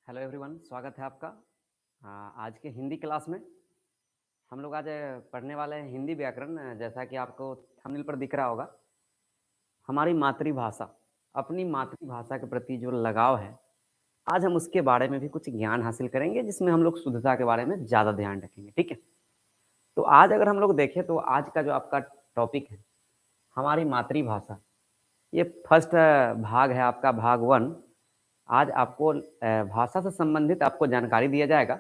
Hello everyone, स्वागत है आपका। आज के हिंदी क्लास में हम लोग आज पढ़ने वाले हैं हिंदी व्याकरण। जैसा कि आपको थंबनेल पर दिख रहा होगा, हमारी मातृभाषा, अपनी मातृभाषा के प्रति जो लगाव है, आज हम उसके बारे में भी कुछ ज्ञान हासिल करेंगे, जिसमें हम लोग शुद्धता के बारे में ज़्यादा ध्यान रखेंगे। ठीक है, तो आज अगर हम लोग देखें तो आज का जो आपका टॉपिक है हमारी मातृभाषा, ये फर्स्ट भाग है आपका, भाग 1। आज आपको भाषा से संबंधित आपको जानकारी दिया जाएगा।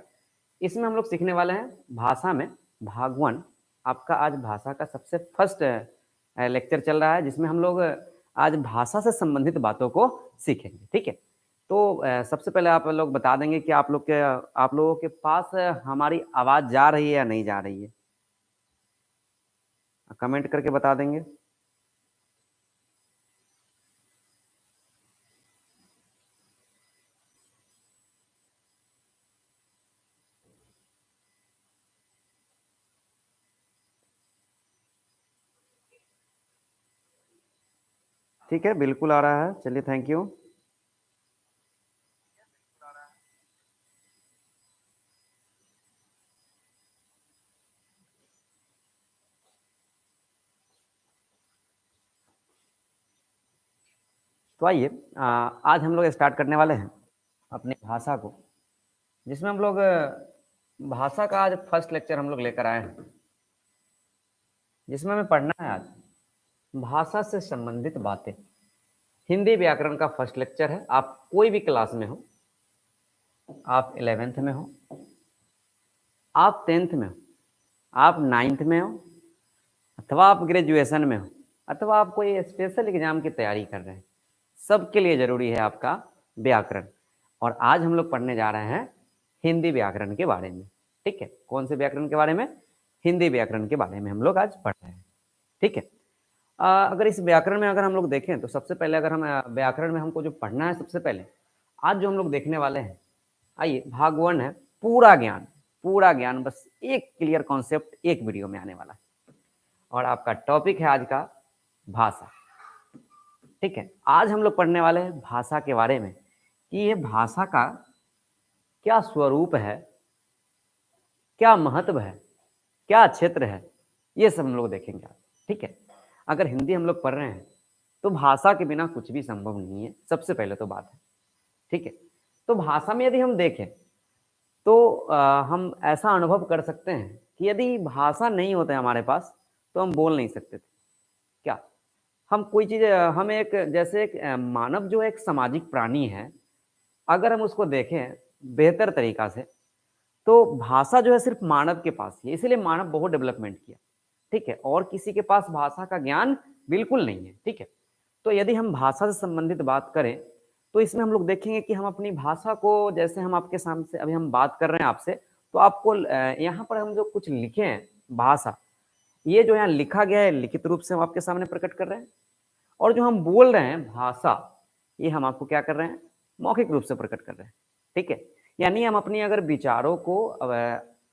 इसमें हम लोग सीखने वाले हैं भाषा में भाग 1। आपका आज भाषा का सबसे फर्स्ट लेक्चर चल रहा है, जिसमें हम लोग आज भाषा से संबंधित बातों को सीखेंगे। ठीक है, तो सबसे पहले आप लोग बता देंगे कि आप लोगों के पास हमारी आवाज़ जा रही है या नहीं जा रही है, कमेंट करके बता देंगे। ठीक है, बिल्कुल आ रहा है। चलिए, थैंक यू। तो आइए, आज हम लोग स्टार्ट करने वाले हैं अपनी भाषा को, जिसमें हम लोग भाषा का आज फर्स्ट लेक्चर हम लोग लेकर आए हैं, जिसमें हमें पढ़ना है आज भाषा से संबंधित बातें। हिंदी व्याकरण का फर्स्ट लेक्चर है। आप कोई भी क्लास में हो, आप 11th में हो, आप 10th में हो, आप 9th में हो, अथवा आप ग्रेजुएशन में हो, अथवा आप कोई स्पेशल एग्जाम की तैयारी कर रहे हैं, सबके लिए जरूरी है आपका व्याकरण। और आज हम लोग पढ़ने जा रहे हैं हिंदी व्याकरण के बारे में। ठीक है, कौन से व्याकरण के बारे में? हिंदी व्याकरण के बारे में हम लोग आज पढ़ रहे हैं। ठीक है, अगर इस व्याकरण में अगर हम लोग देखें तो सबसे पहले अगर हम व्याकरण में हमको जो पढ़ना है, सबसे पहले आज जो हम लोग देखने वाले हैं, आइए, भाग 1 है पूरा ज्ञान। पूरा ज्ञान, बस एक क्लियर कॉन्सेप्ट एक वीडियो में आने वाला है, और आपका टॉपिक है आज का भाषा। ठीक है, आज हम लोग पढ़ने वाले हैं भाषा के बारे में कि ये भाषा का क्या स्वरूप है, क्या महत्व है, क्या क्षेत्र है, ये सब हम लोग देखेंगे आज। ठीक है, अगर हिंदी हम लोग पढ़ रहे हैं तो भाषा के बिना कुछ भी संभव नहीं है, सबसे पहले तो बात है। ठीक है, तो भाषा में यदि हम देखें तो हम ऐसा अनुभव कर सकते हैं कि यदि भाषा नहीं होता है हमारे पास तो हम बोल नहीं सकते थे। क्या हम कोई चीज़, हम एक जैसे एक मानव जो एक सामाजिक प्राणी है, अगर हम उसको देखें बेहतर तरीका से, तो भाषा जो है सिर्फ मानव के पास ही है, इसीलिए मानव बहुत डेवलपमेंट किया। ठीक है, और किसी के पास भाषा का ज्ञान बिल्कुल नहीं है। ठीक है, तो यदि हम भाषा से संबंधित बात करें तो इसमें हम लोग देखेंगे कि हम अपनी भाषा को, जैसे हम आपके सामने से अभी हम बात कर रहे हैं आपसे, तो आपको यहाँ पर हम जो कुछ लिखे हैं भाषा, ये जो यहाँ लिखा गया है लिखित रूप से हम आपके सामने प्रकट कर रहे हैं, और जो हम बोल रहे हैं भाषा, ये हम आपको क्या कर रहे हैं, मौखिक रूप से प्रकट कर रहे हैं। ठीक है, यानी हम अपनी अगर विचारों को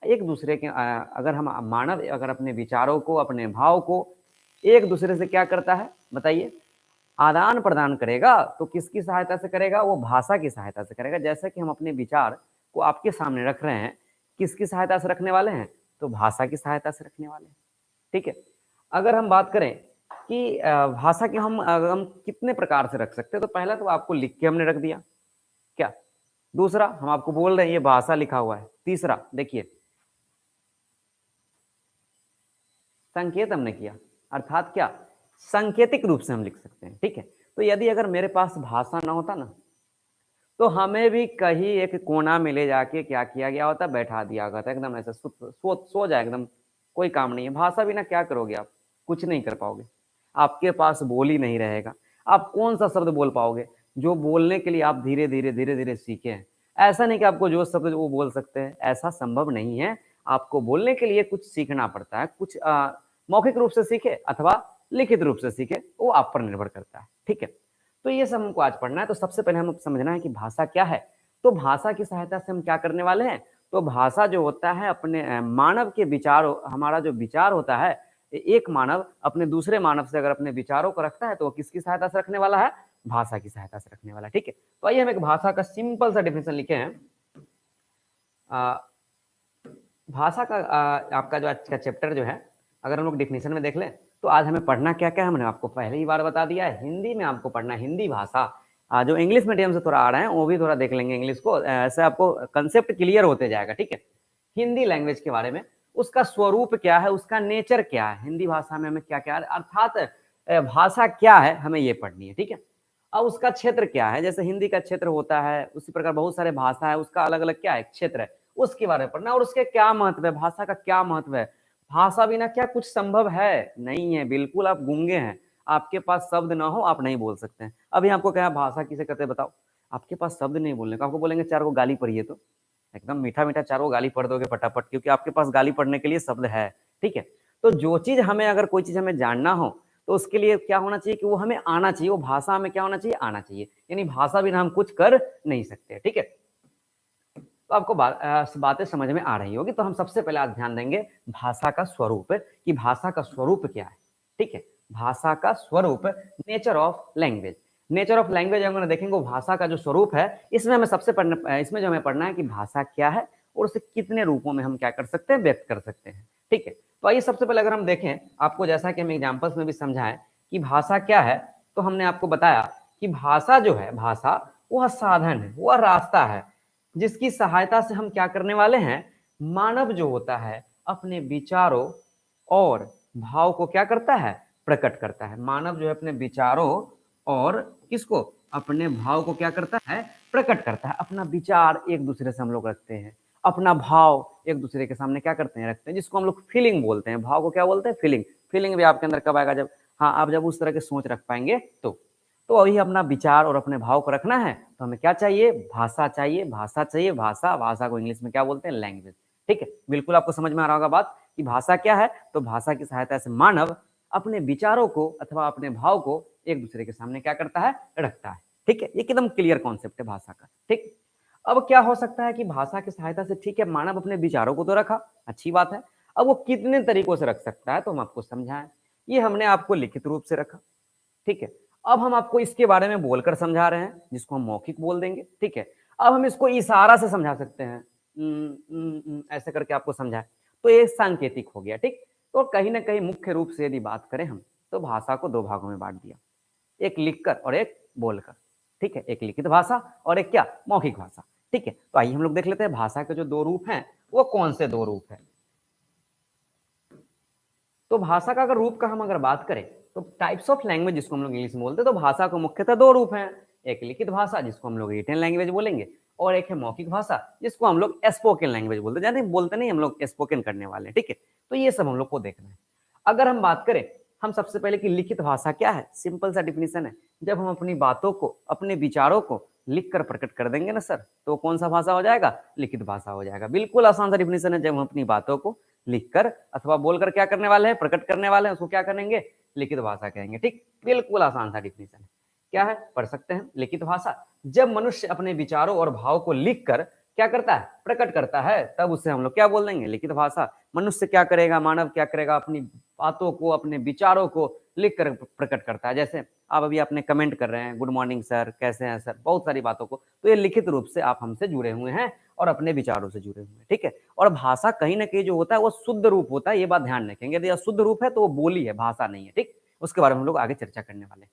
एक दूसरे के अगर हम मानव अगर अपने विचारों को, अपने भाव को एक दूसरे से क्या करता है बताइए, आदान प्रदान करेगा, तो किसकी सहायता से करेगा? वो भाषा की सहायता से करेगा। जैसे कि हम अपने विचार को आपके सामने रख रहे हैं, किसकी सहायता से रखने वाले हैं? तो भाषा की सहायता से रखने वाले हैं। ठीक है, अगर हम बात करें कि भाषा के हम कितने प्रकार से रख सकते हैं, तो पहला तो आपको लिख के हमने रख दिया, क्या? दूसरा, हम आपको बोल रहे हैं ये भाषा लिखा हुआ है। तीसरा, देखिए, संकेत हमने किया, अर्थात क्या, सांकेतिक रूप से हम लिख सकते हैं। ठीक है, तो यदि अगर मेरे पास भाषा ना होता ना, तो हमें भी कहीं एक कोना में ले जाके क्या किया गया होता, बैठा दिया गया था, एकदम ऐसे सो जाए, एकदम कोई काम नहीं है। भाषा बिना क्या करोगे आप? कुछ नहीं कर पाओगे, आपके पास बोल ही नहीं रहेगा। आप कौन सा शब्द बोल पाओगे जो बोलने के लिए आप धीरे धीरे धीरे धीरे सीखे हैं? ऐसा नहीं कि आपको जो शब्द वो बोल सकते हैं, ऐसा संभव नहीं है। आपको बोलने के लिए कुछ सीखना पड़ता है, कुछ मौखिक रूप से सीखे अथवा लिखित रूप से सीखे, वो आप पर निर्भर करता है। ठीक है, तो ये सब हमको आज पढ़ना है। तो सबसे पहले हम समझना है कि भाषा क्या है। तो भाषा की सहायता से हम क्या करने वाले हैं, तो भाषा जो होता है अपने मानव के विचारों, हमारा जो विचार होता है, एक मानव अपने दूसरे मानव से अगर अपने विचारों को रखता है तो वो किसकी सहायता से रखने वाला है? भाषा की सहायता से रखने वाला। ठीक है, तो आइए हम एक भाषा का सिंपल सा डेफिनेशन लिखे हैं। भाषा का आपका जो आज का चैप्टर जो है, अगर हम लोग डेफिनेशन में देख लें तो आज हमें पढ़ना क्या क्या है, हमने आपको पहले ही बार बता दिया है। हिंदी में आपको पढ़ना है हिंदी भाषा। जो इंग्लिश मीडियम से थोड़ा आ रहे हैं वो भी थोड़ा देख लेंगे इंग्लिश को, ऐसे आपको कंसेप्ट क्लियर होते जाएगा। ठीक है, हिंदी लैंग्वेज के बारे में, उसका स्वरूप क्या है, उसका नेचर क्या है, हिंदी भाषा में हमें क्या क्या, अर्थात भाषा क्या है, हमें ये पढ़नी है। ठीक है, अब उसका क्षेत्र क्या है, जैसे हिंदी का क्षेत्र होता है उसी प्रकार बहुत सारे भाषा है, उसका अलग अलग क्या है क्षेत्र है, उसके बारे में पढ़ना और उसके क्या महत्व है, भाषा का क्या महत्व है। भाषा बिना क्या कुछ संभव है? नहीं है, बिल्कुल आप गूंगे हैं। आपके पास शब्द ना हो आप नहीं बोल सकते हैं। अभी आपको क्या भाषा किसे कहते हैं बताओ, आपके पास शब्द नहीं बोलने का, आपको बोलेंगे चार को गाली पढ़िए तो एकदम मीठा मीठा चारों गाली पढ़ दोगे फटाफट, क्योंकि आपके पास गाली पढ़ने के लिए शब्द है। ठीक है, तो जो चीज हमें, अगर कोई चीज हमें जानना हो तो उसके लिए क्या होना चाहिए कि वो हमें आना चाहिए, वो भाषा में क्या होना चाहिए, आना चाहिए। यानी भाषा बिना हम कुछ कर नहीं सकते। ठीक है, तो आपको बातें समझ में आ रही होगी। तो हम सबसे पहले आज ध्यान देंगे भाषा का स्वरूप, कि भाषा का स्वरूप क्या है। ठीक है, भाषा का स्वरूप, nature of language. Nature of language हम देखेंगे वो भाषा का जो स्वरूप है, इसमें हमें सबसे पढ़ना, इसमें जो हमें पढ़ना है कि भाषा क्या है और उसे कितने रूपों में हम क्या कर सकते हैं, व्यक्त कर सकते हैं। ठीक है, तो आइए सबसे पहले अगर हम देखें, आपको जैसा कि हम एग्जाम्पल्स में भी समझाएं कि भाषा क्या है, तो हमने आपको बताया कि भाषा जो है, भाषा वह साधन है, वह रास्ता है जिसकी सहायता से हम क्या करने वाले हैं, मानव जो होता है अपने विचारों और भाव को क्या करता है, प्रकट करता है। मानव जो है अपने विचारों और किसको, अपने भाव को क्या करता है, प्रकट करता है। अपना विचार एक दूसरे से हम लोग रखते हैं, अपना भाव एक दूसरे के सामने क्या करते हैं, रखते हैं, जिसको हम लोग फीलिंग बोलते हैं। भाव को क्या बोलते हैं, फीलिंग। फीलिंग भी आपके अंदर कब आएगा, जब, हाँ, आप जब उस तरह के सोच रख पाएंगे तो वही अपना विचार और अपने भाव को रखना है तो हमें क्या चाहिए, भाषा चाहिए। भाषा चाहिए, भाषा, भाषा को इंग्लिश में क्या बोलते हैं, लैंग्वेज। ठीक है, बिल्कुल आपको समझ में आ रहा होगा बात कि भाषा क्या है। तो भाषा की सहायता से मानव अपने विचारों को अथवा अपने भाव को एक दूसरे के सामने क्या करता है, रखता है। ठीक है, ये एकदम क्लियर कॉन्सेप्ट है भाषा का। ठीक, अब क्या हो सकता है कि भाषा की सहायता से, ठीक है, मानव अपने विचारों को तो रखा, अच्छी बात है। अब वो कितने तरीकों से रख सकता है तो हम आपको समझाएं। ये हमने आपको लिखित रूप से रखा। ठीक है, अब हम आपको इसके बारे में बोलकर समझा रहे हैं, जिसको हम मौखिक बोल देंगे। ठीक है, अब हम इसको इशारा से समझा सकते हैं, ऐसे करके आपको समझाए तो ये सांकेतिक हो गया। ठीक, तो कहीं ना कहीं मुख्य रूप से यदि बात करें हम, तो भाषा को दो भागों में बांट दिया, एक लिखकर और एक बोलकर। ठीक है, एक लिखित भाषा और एक क्या, मौखिक भाषा। ठीक है, तो आइए हम लोग देख लेते हैं भाषा के जो दो रूप हैं वो कौन से दो रूप हैं। तो भाषा का अगर रूप का हम अगर बात करें तो टाइप्स ऑफ लैंग्वेज जिसको हम लोग इंग्लिश में बोलते हैं, तो भाषा को मुख्यतः दो रूप हैं। एक लिखित भाषा जिसको हम लोग रिटन लैंग्वेज बोलेंगे, और एक है मौखिक भाषा जिसको हम लोग स्पोकन लैंग्वेज बोलते हैं। यानी बोलते नहीं, हम लोग स्पोकन करने वाले हैं। ठीक है, तो ये सब हम लोग को देखना है। अगर हम बात करें हम सबसे पहले कि लिखित भाषा क्या है, सिंपल सा डिफिनीशन है, जब हम अपनी बातों को, अपने विचारों को लिख कर प्रकट कर देंगे ना सर, तो कौन सा भाषा हो जाएगा, लिखित भाषा हो जाएगा। बिल्कुल आसान सा डिफिनीशन है, जब हम अपनी बातों को लिखकर अथवा बोलकर क्या करने वाले हैं, प्रकट करने वाले हैं, उसको क्या करेंगे, लिखित भाषा कहेंगे। ठीक, बिल्कुल आसान सा डिफिनीशन है। क्या है, पढ़ सकते हैं। लिखित भाषा जब मनुष्य अपने विचारों और भाव को लिखकर क्या करता है, प्रकट करता है, तब उसे हम लोग क्या बोल देंगे, लिखित भाषा। मनुष्य क्या करेगा, मानव क्या करेगा, अपनी बातों को, अपने विचारों को लिख कर प्रकट करता है। जैसे आप अभी आपने कमेंट कर रहे हैं, गुड मॉर्निंग सर, कैसे हैं सर, बहुत सारी बातों को, तो ये लिखित रूप से आप हमसे जुड़े हुए हैं और अपने विचारों से जुड़े हुए हैं। ठीक है, और भाषा कहीं ना कहीं जो होता है वो शुद्ध रूप होता है, ये बात ध्यान रखेंगे। यदि अशुद्ध रूप है तो वो बोली है, भाषा नहीं है। ठीक, उसके बारे में हम लोग आगे चर्चा करने वाले हैं।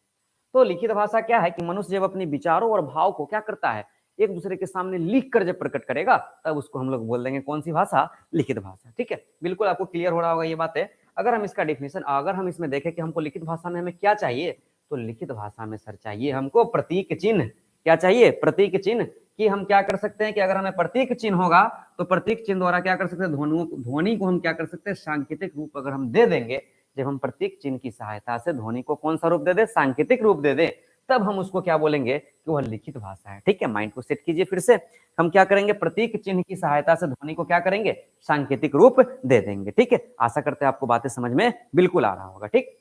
तो लिखित भाषा क्या है कि मनुष्य जब अपने विचारों और भाव को क्या करता है, एक दूसरे के सामने लिख कर जब प्रकट करेगा, तब उसको हम लोग बोल देंगे कौन सी भाषा, लिखित भाषा। ठीक है, बिल्कुल आपको क्लियर हो रहा होगा ये बात है। अगर हम इसका डिफिनेशन, अगर हम इसमें देखें कि हमको लिखित भाषा में हमें क्या चाहिए, तो लिखित भाषा में सर चाहिए हमको प्रतीक चिन्ह। क्या चाहिए, प्रतीक चिन्ह। कि हम क्या कर सकते हैं कि अगर हमें प्रतीक चिन्ह होगा तो प्रतीक चिन्ह द्वारा क्या कर सकते हैं, ध्वनि को हम क्या कर सकते हैं, सांकेतिक रूप अगर हम दे देंगे, जब हम प्रतीक चिन्ह की सहायता से ध्वनि को कौन सा रूप दे दे, सांकेतिक रूप दे दे, तब हम उसको क्या बोलेंगे कि वह लिखित भाषा है। ठीक है, माइंड को सेट कीजिए फिर से। हम क्या करेंगे, प्रतीक चिन्ह की सहायता से ध्वनि को क्या करेंगे, सांकेतिक रूप दे देंगे। ठीक है, आशा करते हैं आपको बातें समझ में बिल्कुल आ रहा होगा। ठीक,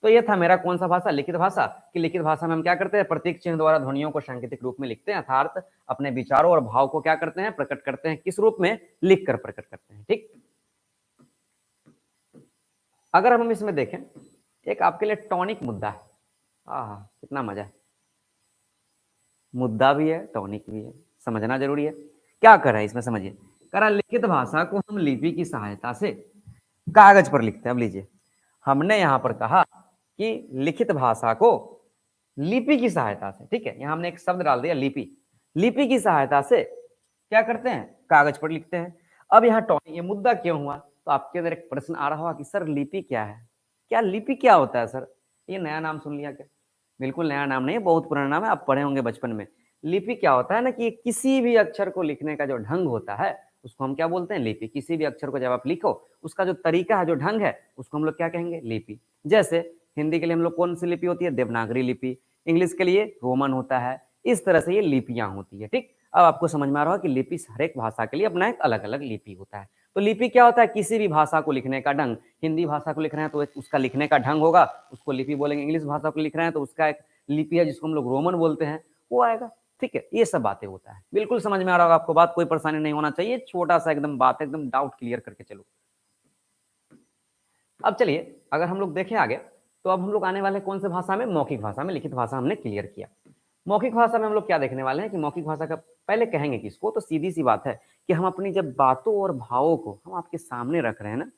तो ये था मेरा कौन सा भाषा, लिखित भाषा। कि लिखित भाषा में हम क्या करते हैं, प्रतीक चिन्ह द्वारा ध्वनियों को सांकेतिक रूप में लिखते हैं, अर्थात अपने विचारों और भाव को क्या करते हैं, प्रकट करते हैं। किस रूप में, लिख कर प्रकट करते हैं। ठीक, अगर हम इसमें देखें, एक आपके लिए टॉनिक मुद्दा है। कितना मजा है। मुद्दा भी है, टॉनिक भी है, समझना जरूरी है। क्या कर रहा है इसमें, समझिए। कह रहा लिखित भाषा को हम लिपि की सहायता से कागज पर लिखते हैं। अब लीजिए, हमने यहां पर कहा कि लिखित भाषा को लिपि की सहायता से, ठीक है, यहां हमने एक शब्द डाल दिया लिपि। लिपि की सहायता से क्या करते हैं, कागज पर लिखते हैं। अब यहाँ टॉनिक, ये मुद्दा क्यों हुआ, तो आपके अंदर एक प्रश्न आ रहा होगा कि सर लिपि क्या है, क्या लिपि क्या होता है सर, ये नया नाम सुन लिया क्या। बिल्कुल नया नाम नहीं है, बहुत पुराना नाम है, आप पढ़े होंगे बचपन में। लिपि क्या होता है ना, कि किसी भी अक्षर को लिखने का जो ढंग होता है उसको हम क्या बोलते हैं, लिपि। किसी भी अक्षर को जब आप लिखो उसका जो तरीका है, जो ढंग है, उसको हम लोग क्या कहेंगे, लिपि। जैसे हिंदी के लिए हम लोग कौन सी लिपि होती है, देवनागरी लिपि। इंग्लिश के लिए रोमन होता है। इस तरह से ये लिपियां होती है, ठीक। अब आपको समझ में आ रहा है कि लिपि हर एक भाषा के लिए अपना एक अलग अलग लिपि होता है। तो लिपि क्या होता है, किसी भी भाषा को लिखने का ढंग। हिंदी भाषा को लिख रहे हैं तो उसका लिखने का ढंग होगा, उसको लिपि बोलेंगे। इंग्लिश भाषा को लिख रहे हैं तो उसका एक लिपि है जिसको हम लोग रोमन बोलते हैं, वो आएगा। ठीक है, ये सब बातें होता है। बिल्कुल समझ में आ रहा होगा आपको बात, कोई परेशानी नहीं होना चाहिए। छोटा सा एकदम बात, एकदम डाउट क्लियर करके चलो। अब चलिए, अगर हम लोग देखें आगे, तो अब हम लोग आने वाले कौन से भाषा में, मौखिक भाषा में। लिखित भाषा हमने क्लियर किया। मौखिक भाषा में हम लोग क्या देखने वाले हैं कि मौखिक भाषा का पहले कहेंगे किसको, तो सीधी सी बात है कि हम अपनी जब बातों और भावों को हम आपके सामने रख रहे हैं ना,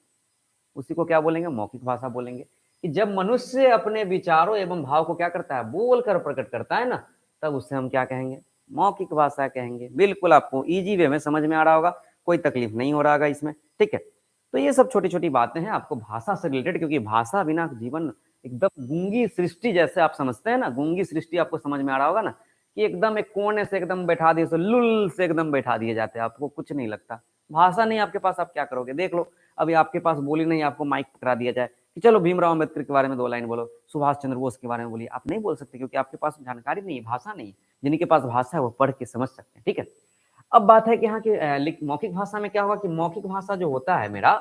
उसी को क्या बोलेंगे, मौखिक भाषा बोलेंगे। कि जब मनुष्य अपने विचारों एवं भाव को क्या करता है, बोलकर प्रकट करता है ना, तब उससे हम क्या कहेंगे, मौखिक भाषा कहेंगे। बिल्कुल आपको इजी वे में समझ में आ रहा होगा, कोई तकलीफ नहीं हो रहा होगा इसमें, ठीक है। तो ये सब छोटी छोटी बातें हैं आपको भाषा से रिलेटेड, क्योंकि भाषा बिना जीवन एकदम गूंगी सृष्टि जैसे आप समझते हैं ना, गूंगी सृष्टि आपको समझ में आ रहा होगा ना, कि एकदम एक कोने से एकदम बैठा दिए, तो लुल से एकदम बैठा दिए जाते हैं, आपको कुछ नहीं लगता। भाषा नहीं आपके पास, आप क्या करोगे, देख लो। अभी आपके पास बोली नहीं, आपको माइक पकड़ा दिया जाए कि चलो भीमराव अम्बेडकर के बारे में 2 लाइन बोलो, सुभाष चंद्र बोस के बारे में बोलिए, आप नहीं बोल सकते, क्योंकि आपके पास जानकारी नहीं है, भाषा नहीं है। जिनके पास भाषा है वो पढ़ के समझ सकते हैं, ठीक है। अब बात है कि यहाँ की मौखिक भाषा में क्या होगा कि मौखिक भाषा जो होता है मेरा,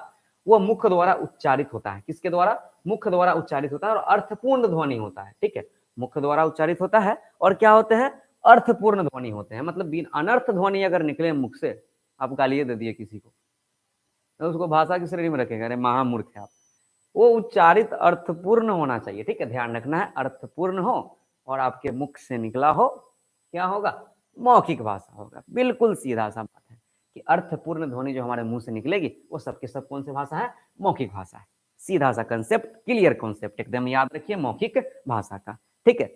वो मुख द्वारा उच्चारित होता है। किसके द्वारा, मुख द्वारा उच्चारित होता है, और अर्थपूर्ण ध्वनि होता है, ठीक है। मुख द्वारा उच्चारित होता है और क्या होते हैं, अर्थपूर्ण ध्वनि होते हैं। मतलब अनर्थ ध्वनि अगर निकले मुख से, आप गालिए दे दिए किसी को, तो उसको भाषा की श्रेणी में रखेगा, अरे महामूर्ख है आप। वो उच्चारित अर्थपूर्ण होना चाहिए, ठीक है, ध्यान रखना है, अर्थपूर्ण हो और आपके मुख से निकला हो, क्या होगा, मौखिक भाषा होगा। बिल्कुल सीधा सा बात है कि अर्थपूर्ण ध्वनि जो हमारे मुंह से निकलेगी वो सबके सब कौन सी भाषा है, मौखिक भाषा है। सीधा सा कंसेप्ट, क्लियर कॉन्सेप्ट, एकदम याद रखिए, मौखिक भाषा का, ठीक है।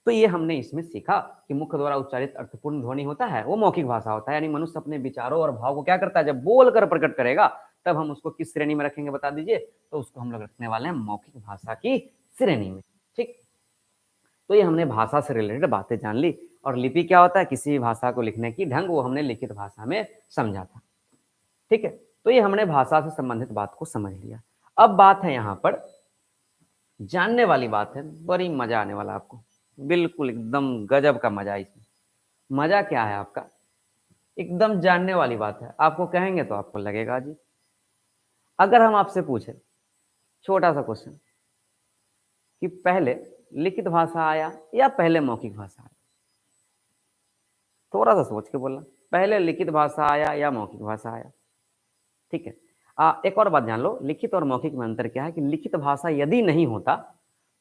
तो ये हमने इसमें सीखा कि मुख द्वारा उच्चारित अर्थपूर्ण ध्वनि होता है, वो मौखिक भाषा होता है। यानी मनुष्य अपने विचारों और भाव को क्या करता है, जब बोलकर प्रकट करेगा, तब हम उसको किस श्रेणी में रखेंगे, बता दीजिए। तो उसको हम लोग रखने वाले हैं मौखिक भाषा की श्रेणी में, ठीक। तो ये हमने भाषा से रिलेटेड बातें जान ली। और लिपि क्या होता है, किसी भी भाषा को लिखने की ढंग, वो हमने लिखित भाषा में समझा था, ठीक है। तो ये हमने भाषा से संबंधित बात को समझ लिया। अब बात है यहाँ पर जानने वाली बात है, बड़ी मजा आने वाला आपको, बिल्कुल एकदम गजब का मजा। इसमें मजा क्या है आपका, एकदम जानने वाली बात है। आपको कहेंगे तो आपको लगेगा जी। अगर हम आपसे पूछे छोटा सा क्वेश्चन कि पहले लिखित भाषा आया या पहले मौखिक भाषा आया, थोड़ा सा सोच के बोलना, पहले लिखित भाषा आया या मौखिक भाषा आया, ठीक है। एक और बात जान लो, लिखित और मौखिक में अंतर क्या है कि लिखित भाषा यदि नहीं होता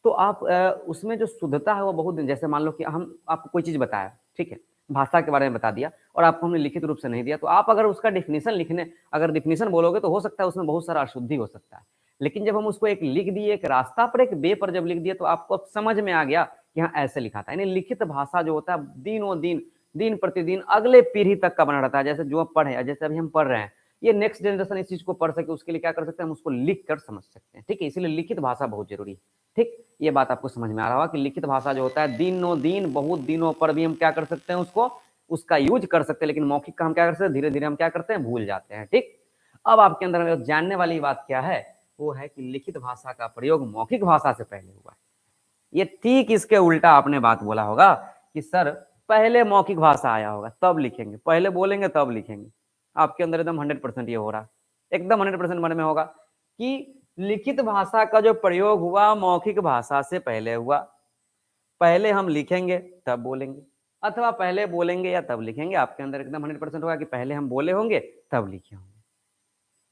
तो आप उसमें जो शुद्धता है वो बहुत, जैसे मान लो कि हम आपको कोई चीज बताया, ठीक है, भाषा के बारे में बता दिया और आपको हमने लिखित रूप से नहीं दिया, तो आप अगर उसका डिफिनीशन लिखने, अगर डिफिनीशन बोलोगे तो हो सकता है उसमें बहुत सारा अशुद्धि हो सकता है। लेकिन जब हम उसको एक लिख दिए, एक रास्ता पर, एक वे पर जब लिख दिए, तो आपको अब समझ में आ गया कि हाँ ऐसे लिखा था। यानी लिखित भाषा जो होता है दिनों दिन, दिन प्रतिदिन अगले पीढ़ी तक का बना रहता है। जैसे जो पढ़े, जैसे अभी हम पढ़ रहे हैं, ये नेक्स्ट जनरेशन इस चीज को पढ़ सके, उसके लिए क्या कर सकते हैं, हम उसको लिख कर समझ सकते हैं, ठीक है। इसलिए लिखित भाषा बहुत जरूरी है, ठीक। ये बात आपको समझ में आ रहा होगा कि लिखित भाषा जो होता है दिनों दिन, बहुत दिनों पर भी हम क्या कर सकते हैं, उसको, उसका यूज कर सकते हैं। लेकिन मौखिक का हम क्या कर सकते हैं, धीरे धीरे हम क्या करते हैं, भूल जाते हैं, ठीक। अब आपके अंदर जानने वाली बात क्या है, वो है कि लिखित भाषा का प्रयोग मौखिक भाषा से पहले हुआ है। ये ठीक इसके उल्टा आपने बात बोला होगा कि सर पहले मौखिक भाषा आया होगा तब लिखेंगे, पहले बोलेंगे तब लिखेंगे। आपके अंदर एकदम 100% ये हो रहा है, एकदम 100% मन में होगा कि लिखित भाषा का जो प्रयोग हुआ मौखिक भाषा से पहले हुआ। पहले हम लिखेंगे तब बोलेंगे, अथवा पहले बोलेंगे या तब लिखेंगे। आपके अंदर एकदम 100% होगा कि पहले हम बोले होंगे तब लिखे होंगे।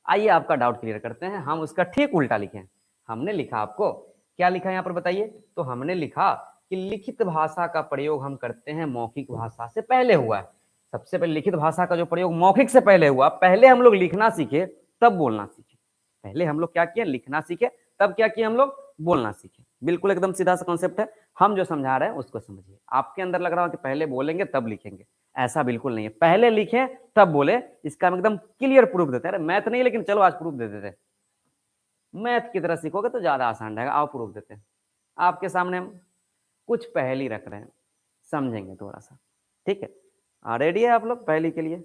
आइए आपका डाउट क्लियर करते हैं, हम उसका ठीक उल्टा लिखे। हमने लिखा, आपको क्या लिखा यहाँ पर बताइए, तो हमने लिखा कि लिखित भाषा का प्रयोग हम करते हैं मौखिक भाषा से पहले हुआ है। सबसे पहले लिखित भाषा का जो प्रयोग मौखिक से पहले हुआ, पहले हम लोग लिखना सीखे तब बोलना सीखे। पहले हम लोग क्या किए, लिखना सीखे, तब क्या किए हम लोग, बोलना सीखे। बिल्कुल एकदम सीधा सा कॉन्सेप्ट है, हम जो समझा रहे हैं उसको समझिए। आपके अंदर लग रहा हो कि पहले बोलेंगे तब लिखेंगे, ऐसा बिल्कुल नहीं है। पहले लिखें तब बोले, इसका हम एकदम क्लियर प्रूफ देते हैं। मैथ नहीं, लेकिन चलो आज प्रूफ दे देते हैं। मैथ की तरह सीखोगे तो ज्यादा आसान रहेगा। आओ प्रूफ देते हैं। आपके सामने हम कुछ पहेली रख रहे हैं, समझेंगे थोड़ा सा, ठीक है। रेडी है आप लोग पहेली के लिए?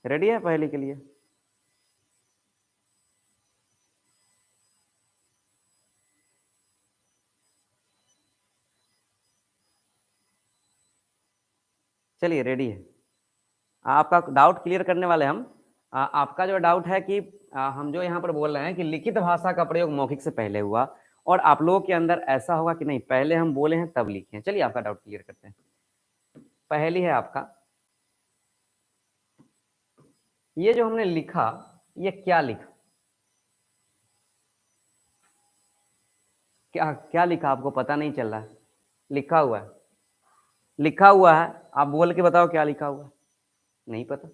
रेडी है पहेली के लिए? चलिए रेडी है। आपका डाउट क्लियर करने वाले हम। आपका जो डाउट है कि हम जो यहाँ पर बोल रहे हैं कि लिखित भाषा का प्रयोग मौखिक से पहले हुआ, और आप लोगों के अंदर ऐसा होगा कि नहीं पहले हम बोले हैं तब लिखे हैं। चलिए आपका डाउट क्लियर करते हैं। पहली है आपका, ये जो हमने लिखा, ये क्या लिखा? क्या क्या लिखा आपको पता नहीं चल रहा है? लिखा हुआ है, लिखा हुआ है। आप बोल के बताओ क्या लिखा हुआ है। नहीं पता,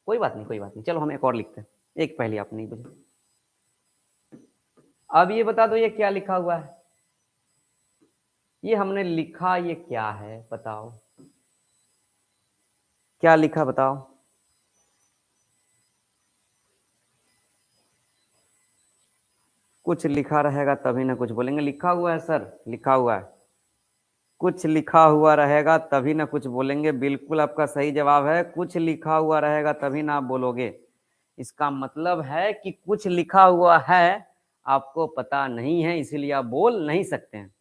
कोई बात नहीं, कोई बात नहीं। चलो हम एक और लिखते हैं। एक पहले आप नहीं बुझे, अब ये बता दो ये क्या लिखा हुआ है। ये हमने लिखा, ये क्या है बताओ, क्या लिखा बताओ। कुछ लिखा रहेगा तभी ना कुछ बोलेंगे। लिखा हुआ है सर, लिखा हुआ है। कुछ लिखा हुआ रहेगा तभी ना कुछ बोलेंगे। बिल्कुल आपका सही जवाब है, कुछ लिखा हुआ रहेगा तभी ना आप बोलोगे। इसका मतलब है कि कुछ लिखा हुआ है, आपको पता नहीं है, इसीलिए आप बोल नहीं सकते हैं।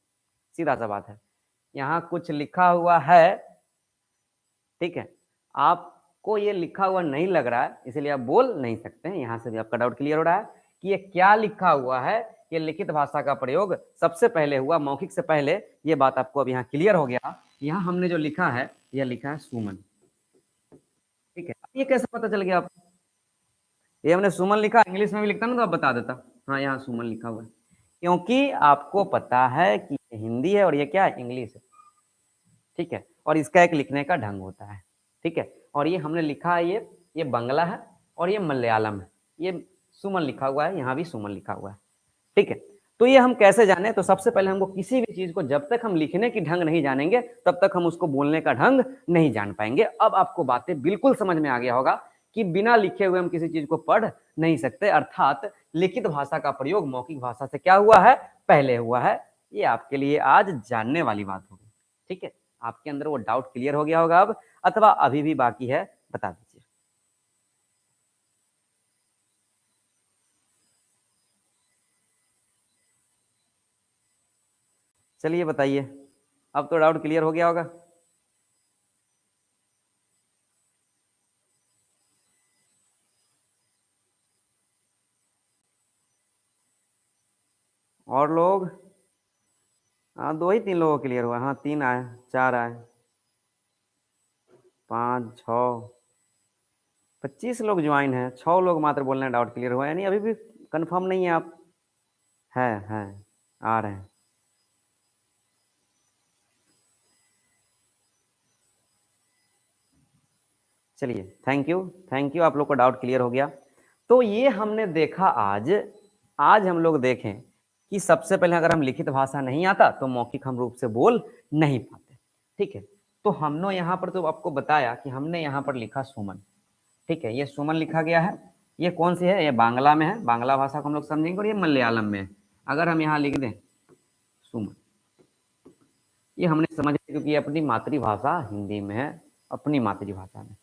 सीधा सा बात है। यहाँ कुछ लिखा हुआ है, ठीक है, आपको ये लिखा हुआ नहीं लग रहा है, इसलिए आप बोल नहीं सकते हैं। यहाँ से भी आपका डाउट क्लियर हो रहा है कि ये क्या लिखा हुआ है। ये लिखित भाषा का प्रयोग सबसे पहले हुआ, मौखिक से पहले। ये बात आपको अब यहाँ क्लियर हो गया। यहाँ हमने जो लिखा है, यह लिखा है सुमन, ठीक है। ये कैसे पता चल गया आपको? ये हमने सुमन लिखा, इंग्लिश में भी लिखता ना तो आप बता देता। हाँ यहाँ सुमन लिखा हुआ है, क्योंकि आपको पता है कि हिंदी है और ये क्या है, इंग्लिश है, ठीक है। और इसका एक लिखने का ढंग होता है, ठीक है। और ये हमने लिखा है, ये बांग्ला है और ये मलयालम है। ये सुमन लिखा हुआ है, यहाँ भी सुमन लिखा हुआ है, ठीक है। तो ये हम कैसे जाने? तो सबसे पहले हमको किसी भी चीज को जब तक हम लिखने की ढंग नहीं जानेंगे तब तक हम उसको बोलने का ढंग नहीं जान पाएंगे। अब आपको बातें बिल्कुल समझ में आ गया होगा कि बिना लिखे हुए हम किसी चीज को पढ़ नहीं सकते, अर्थात लिखित भाषा का प्रयोग मौखिक भाषा से क्या हुआ है, पहले हुआ है। ये आपके लिए आज जानने वाली बात होगी, ठीक है। आपके अंदर वो डाउट क्लियर हो गया होगा अब, अथवा अभी भी बाकी है, बता दीजिए। चलिए बताइए, अब तो डाउट क्लियर हो गया होगा। और लोग? हाँ दो ही तीन लोगों क्लियर हुआ। हाँ तीन आए, चार आए, 5, 6, 25 लोग ज्वाइन हैं, 6 लोग मात्र बोल रहे हैं डाउट क्लियर हुआ, यानी अभी भी कंफर्म नहीं है आप। है आ रहे हैं। चलिए थैंक यू, थैंक यू, आप लोग का डाउट क्लियर हो गया। तो ये हमने देखा आज। आज हम लोग देखें कि सबसे पहले अगर हम लिखित भाषा नहीं आता तो मौखिक हम रूप से बोल नहीं पाते, ठीक है। तो हमने यहाँ पर तो आपको बताया कि हमने यहाँ पर लिखा सुमन, ठीक है। ये सुमन लिखा गया है। ये कौन सी है? ये बांग्ला में है, बांग्ला भाषा को हम लोग समझेंगे। और ये मलयालम में है। अगर हम यहाँ लिख दें सुमन, ये हमने समझ लिया क्योंकि ये अपनी मातृभाषा हिंदी में है, अपनी मातृभाषा में,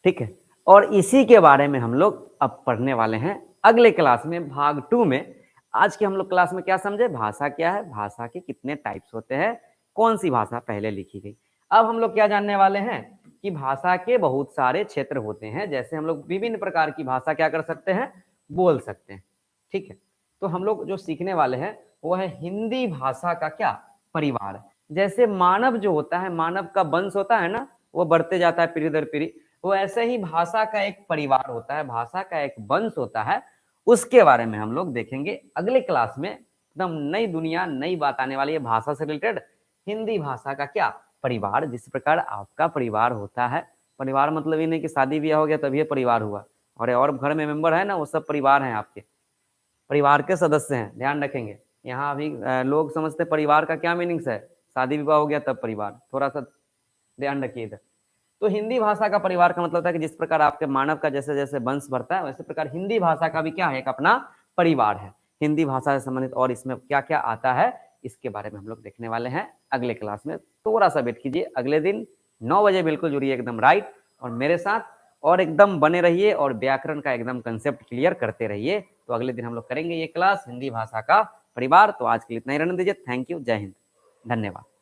ठीक है। और इसी के बारे में हम लोग अब पढ़ने वाले हैं अगले क्लास में, भाग 2 में। आज के हम लोग क्लास में क्या समझे? भाषा क्या है, भाषा के कितने टाइप्स होते हैं, कौन सी भाषा पहले लिखी गई। अब हम लोग क्या जानने वाले हैं कि भाषा के बहुत सारे क्षेत्र होते हैं। जैसे हम लोग विभिन्न प्रकार की भाषा क्या कर सकते हैं, बोल सकते हैं, ठीक है। तो हम लोग जो सीखने वाले हैं वो है हिंदी भाषा का क्या, परिवार। जैसे मानव जो होता है, मानव का वंश होता है ना, वो बढ़ते जाता है पीढ़ी दर पीढ़ी, वो ऐसे ही भाषा का एक परिवार होता है, भाषा का एक वंश होता है। उसके बारे में हम लोग देखेंगे अगले क्लास में। एकदम नई दुनिया, नई बात आने वाली है भाषा से रिलेटेड। हिंदी भाषा का क्या परिवार, जिस प्रकार आपका परिवार होता है, परिवार मतलब ये नहीं कि शादी ब्याह हो गया तभी परिवार हुआ, और घर में मेंबर है ना, वो सब परिवार हैं, आपके परिवार के सदस्य हैं, ध्यान रखेंगे। यहाँ अभी लोग समझते परिवार का क्या मीनिंग्स है, शादी विवाह हो गया तब परिवार, थोड़ा सा ध्यान रखिए इधर। तो हिंदी भाषा का परिवार का मतलब होता है कि जिस प्रकार आपके मानव का जैसे जैसे वंश बढ़ता है, वैसे प्रकार हिंदी भाषा का भी क्या है, एक अपना परिवार है। हिंदी भाषा से संबंधित और इसमें क्या क्या आता है, इसके बारे में हम लोग देखने वाले हैं अगले क्लास में। थोड़ा सा वेट कीजिए, अगले दिन 9 बजे बिल्कुल जुड़िए एकदम राइट, और मेरे साथ और एकदम बने रहिए और व्याकरण का एकदम कंसेप्ट क्लियर करते रहिए। तो अगले दिन हम लोग करेंगे ये क्लास हिंदी भाषा का परिवार। तो आज के लिए इतना ही रहने दीजिए। थैंक यू, जय हिंद, धन्यवाद।